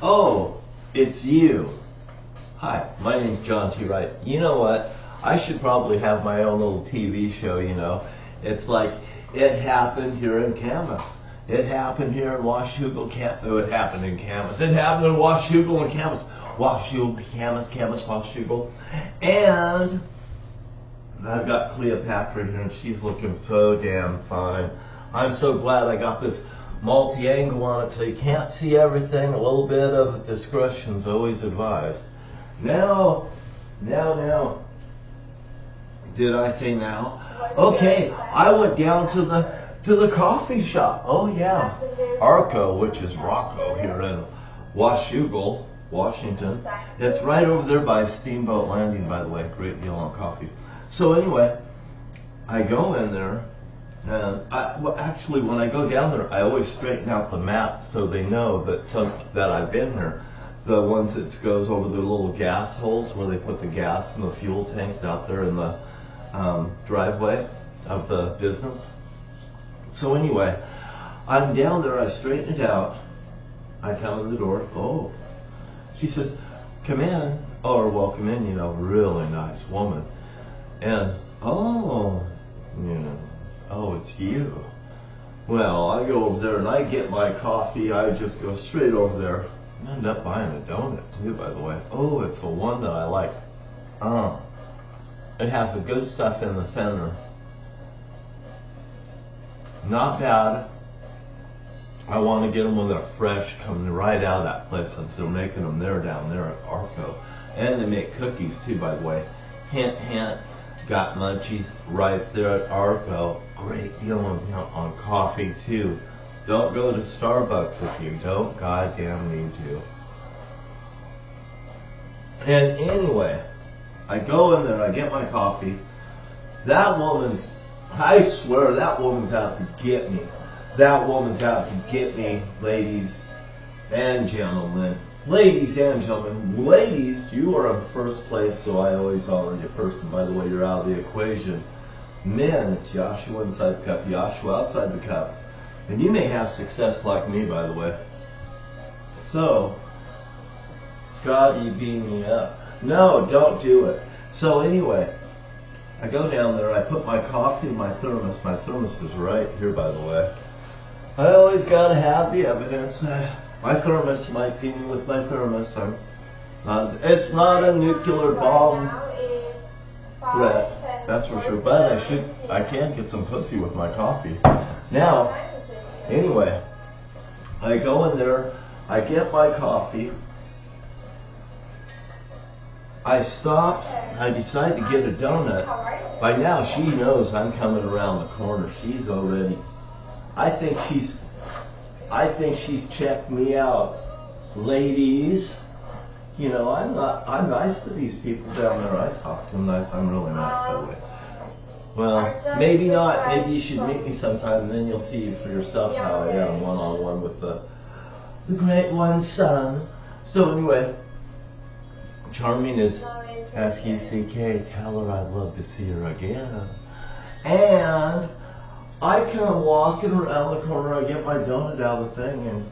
Oh, it's you. Hi, my name's John T. Wright. You know what? I should probably have my own little TV show, you know. It's like, it happened here in Camas. It happened here in Washougal, it happened in Camas. It happened in Washougal and Camas. Washougal, Camas, Washougal. And I've got Cleopatra here, and she's looking so damn fine. I'm so glad I got this multi-angle on it so you can't see everything. A little bit of discretion is always advised. Now. Did I say now? Okay, I went down to the coffee shop. Oh yeah, Arco, which is Rocco here in Washougal, Washington. It's right over there by Steamboat Landing, by the way. Great deal on coffee. So anyway, I go in there, and actually when I go down there, I always straighten out the mats so they know that I've been here. The ones that goes over the little gas holes where they put the gas and the fuel tanks out there in the driveway of the business. So anyway, I'm down there, I straighten it out, I come in the door, oh, she says, come in, or welcome in, you know, really nice woman. And, oh, you know, oh, it's you. Well, I go over there and I get my coffee, I just go straight over there. I end up buying a donut too, by the way. Oh, it's the one that I like. It has the good stuff in the center. Not bad. I want to get them when they're fresh, coming right out of that place, since they're making them down there at Arco. And they make cookies too, by the way. Hint, hint. Got munchies right there at Arco. Great deal on coffee too. Don't go to Starbucks if you don't goddamn need to. And anyway, I go in there, I get my coffee. That woman's, I swear, that woman's out to get me. That woman's out to get me, ladies and gentlemen. Ladies and gentlemen. Ladies, you are in first place, so I always honor you first. And by the way, you're out of the equation. Men, it's Yahshua inside the cup, Yahshua outside the cup. And you may have success like me, by the way. So, Scott, you beam me up. No, don't do it. So anyway, I go down there, I put my coffee in my thermos. My thermos is right here, by the way. I always got to have the evidence. My thermos, you might see me with my thermos. It's not a nuclear bomb threat, that's for sure. But I can get some pussy with my coffee. Now, anyway, I go in there, I get my coffee, I stop, I decide to get a donut. By now she knows I'm coming around the corner. She's already, I think she's checked me out. Ladies, you know, I'm nice to these people down there. I talk to them nice, I'm really nice, by the way. Well, maybe not. Maybe you should meet me sometime, and then you'll see for yourself how I am one-on-one with the great one's son. So anyway, Charming is F-U-C-K. Tell her I'd love to see her again. And I come walking around the corner. I get my donut out of the thing, and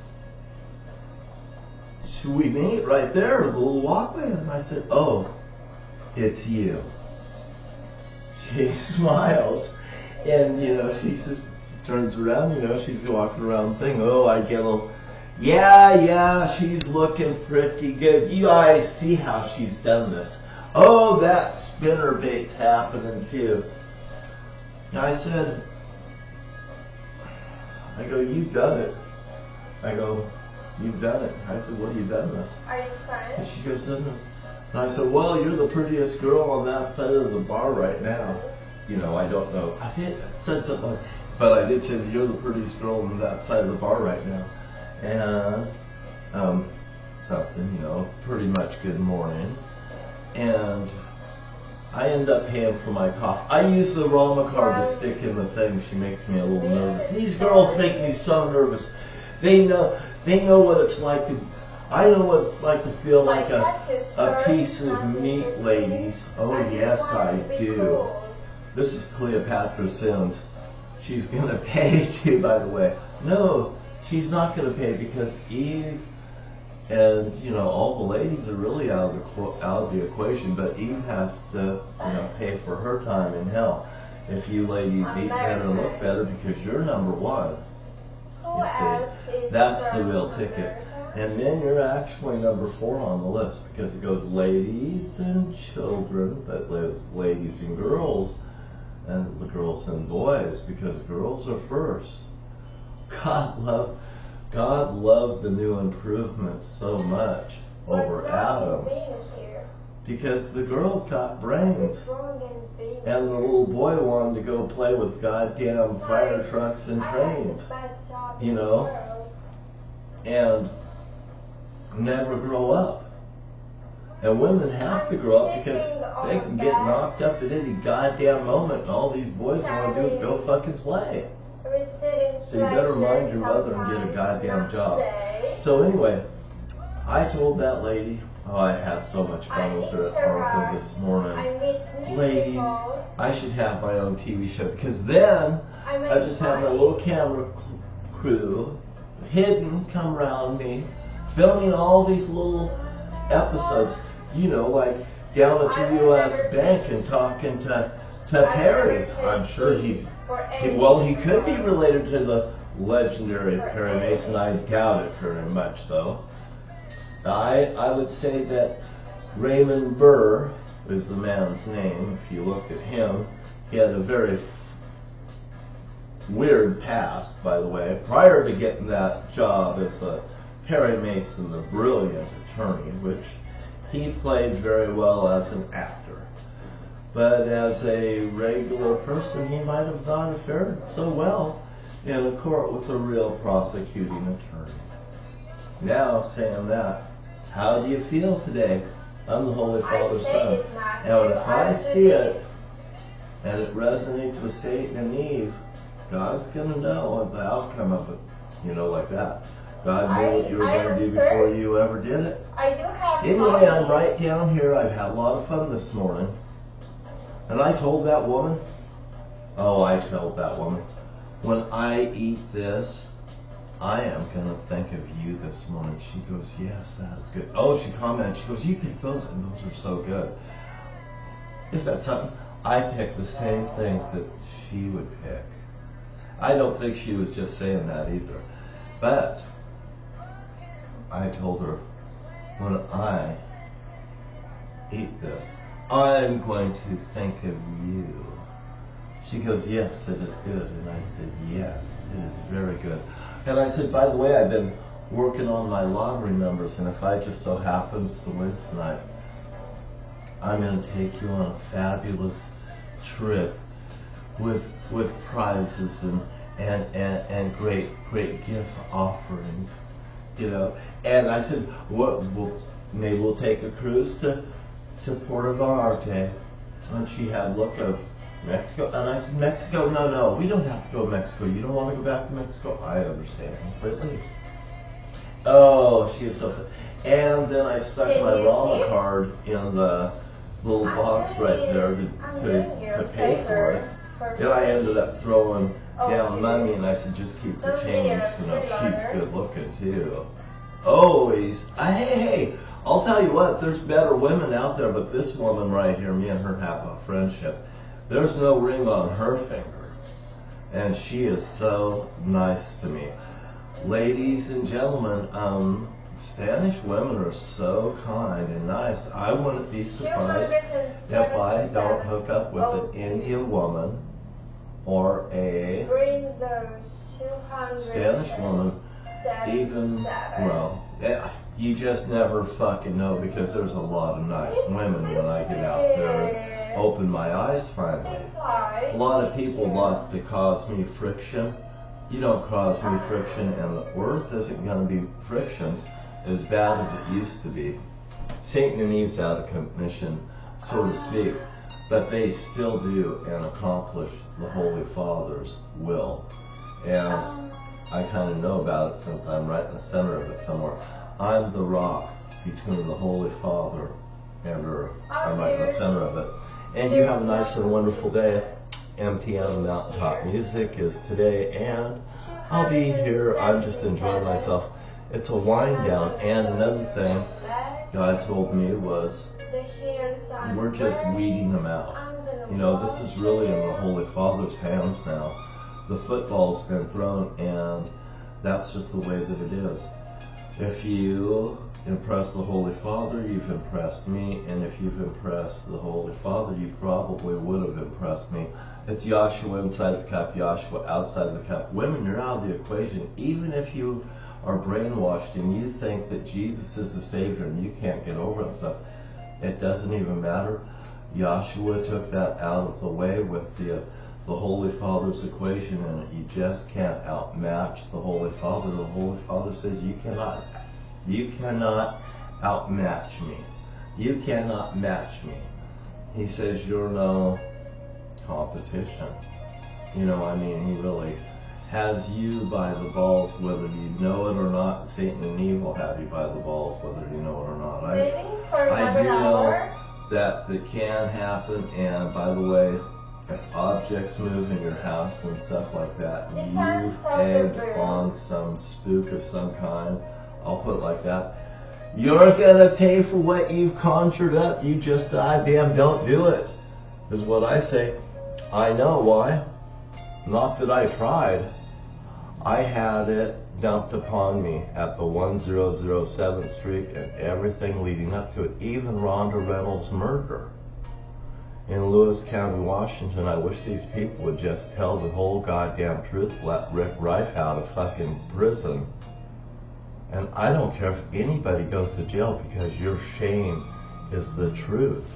we meet right there, the little walkway. And I said, "Oh, it's you." She smiles, and you know, she says, turns around, you know, she's walking around the thing. Oh, I get a little, yeah, she's looking pretty good. You guys see how she's done this. Oh, that spinner bait's happening too. And I go, you've done it. I go, you've done it. I said, what have you done this? Are you friends? And she goes, no. And I said, well, you're the prettiest girl on that side of the bar right now. You know, I don't know. I think I said something like, but I did say that you're the prettiest girl on that side of the bar right now. And something, you know, pretty much good morning. And I end up paying for my coffee. I use the Roma card to stick in the thing. She makes me a little nervous. These girls make me so nervous. They know what it's like to, I know what it's like to feel like a piece of meat, ladies. Oh yes, I do. This is Cleopatra Sins. She's gonna pay too, by the way. No, she's not gonna pay because And you know, all the ladies are really out of the equation, but Eve has to, you know, pay for her time in hell. If you ladies eat better and look better because you're number one, you see, that's the real ticket. And men, you're actually number 4 on the list because it goes ladies and children, but there's ladies and girls, and the girls and boys, because girls are first. God loved the new improvements so much over Adam because the girl got brains and the little boy wanted to go play with goddamn fire trucks and trains, you know, and never grow up. And women have to grow up because they can get knocked up at any goddamn moment, and all these boys want to do is go fucking play. So you better mind your mother and get a goddamn job. So anyway, I told that lady, oh, I had so much fun with her at Arco this morning. Ladies, I should have my own TV show because then I just have my little camera crew hidden, come around me, filming all these little episodes, you know, like down at the U.S. Bank and talking to Perry. I'm sure he could be related to the legendary Perry Mason. I doubt it very much, though. I would say that Raymond Burr is the man's name. If you look at him, he had a very weird past, by the way. Prior to getting that job as the Perry Mason, the brilliant attorney, which he played very well as an actor. But as a regular person, he might have not fared so well in a court with a real prosecuting attorney. Now, saying that, how do you feel today? I'm the Holy Father's son. And if I see it, and it resonates with Satan and Eve, God's going to know the outcome of it. You know, like that. God knew what you were going to do before you ever did it. Anyway, I'm right down here. I've had a lot of fun this morning. And I told that woman, when I eat this, I am going to think of you this morning. She goes, yes, that is good. Oh, she commented, she goes, you picked those, and those are so good. Is that something? I picked the same things that she would pick. I don't think she was just saying that either. But I told her, when I eat this, I'm going to think of you. She goes, yes, it is good. And I said, yes, it is very good. And I said, by the way, I've been working on my lottery numbers, and if I just so happens to win tonight, I'm going to take you on a fabulous trip with prizes and great gift offerings, you know. And I said, maybe we'll take a cruise to Puerto Vallarta. And she had a look of Mexico. And I said, Mexico? No, we don't have to go to Mexico. You don't want to go back to Mexico? I understand completely. Oh, she is so fun. And then I stuck my Rama card in the little box right there to pay for it. Then I ended up throwing down money, and I said, just keep the change. You know, she's good looking too. Always. Hey, I'll tell you what, there's better women out there, but this woman right here, me and her have a friendship. There's no ring on her finger, and she is so nice to me. Ladies and gentlemen, Spanish women are so kind and nice. I wouldn't be surprised if I don't hook up with an Indian woman or a Spanish woman. Even, well, you just never fucking know, because there's a lot of nice women when I get out there and open my eyes finally. A lot of people like to cause me friction. You don't cause me friction, and the earth isn't going to be frictioned as bad as it used to be. Satan and Eve's out of commission, so to speak, but they still do and accomplish the Holy Father's will. And I kind of know about it since I'm right in the center of it somewhere. I'm the rock between the Holy Father and earth. I'm right in the center of it. And you have a nice and wonderful day. MTM Mountaintop Music is today, and I'll be here. I'm just enjoying myself. It's a wind down. And another thing God told me was, we're just weeding them out. You know, this is really in the Holy Father's hands now. The football's been thrown, and that's just the way that it is. If you impress the Holy Father, you've impressed me, and if you've impressed the Holy Father, you probably would have impressed me. It's Yahshua inside the cup, Yahshua outside the cup. Women, you're out of the equation. Even if you are brainwashed and you think that Jesus is the Savior and you can't get over it and stuff, it doesn't even matter. Yahshua took that out of the way with the Holy Father's equation, and you just can't outmatch the Holy Father. The Holy Father says you cannot outmatch me. You cannot match me. He says you're no competition. You know, I mean, he really has you by the balls, whether you know it or not. Satan and evil have you by the balls, whether you know it or not. I do know that can happen, and by the way, if objects move in your house and stuff like that, you've egged on some spook of some kind, I'll put it like that, you're gonna pay for what you've conjured up. You just goddamn don't do it, is what I say. I know why. Not that I tried. I had it dumped upon me at the 1007th Street and everything leading up to it, even Rhonda Reynolds' murder in Lewis County, Washington. I wish these people would just tell the whole goddamn truth, let Rick Rife out of fucking prison. And I don't care if anybody goes to jail, because your shame is the truth.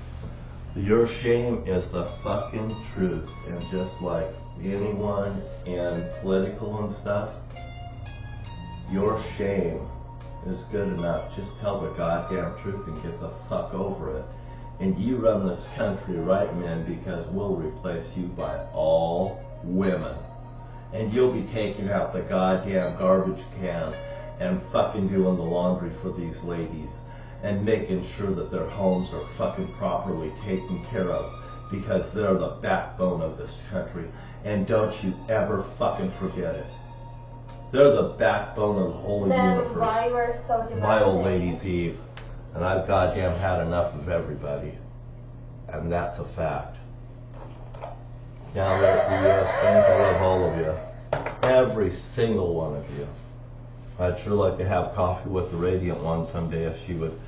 Your shame is the fucking truth. And just like anyone in political and stuff, your shame is good enough. Just tell the goddamn truth and get the fuck over it. And you run this country right, men, because we'll replace you by all women. And you'll be taking out the goddamn garbage can and fucking doing the laundry for these ladies and making sure that their homes are fucking properly taken care of, because they're the backbone of this country. And don't you ever fucking forget it. They're the backbone of the whole universe. My old lady's Eve. And I've goddamn had enough of everybody. And that's a fact. Down there at the U.S. Bank, I love all of you. Every single one of you. I'd sure like to have coffee with the Radiant One someday, if she would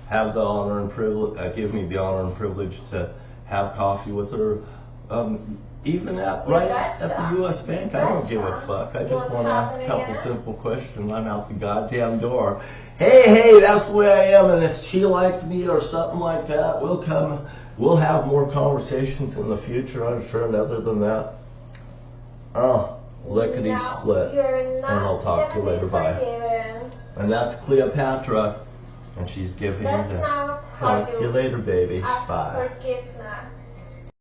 have the honor and privilege, give me the honor and privilege to have coffee with her. Even at the U.S. Bank, I don't give a fuck. I just want to ask a couple simple questions. I'm out the goddamn door. Hey, that's the way I am. And if she liked me or something like that, we'll have more conversations in the future, I'm sure. And other than that, lickety split. And I'll talk to you later. Bye. And that's Cleopatra, and she's giving you this. Talk to you later, baby. Bye.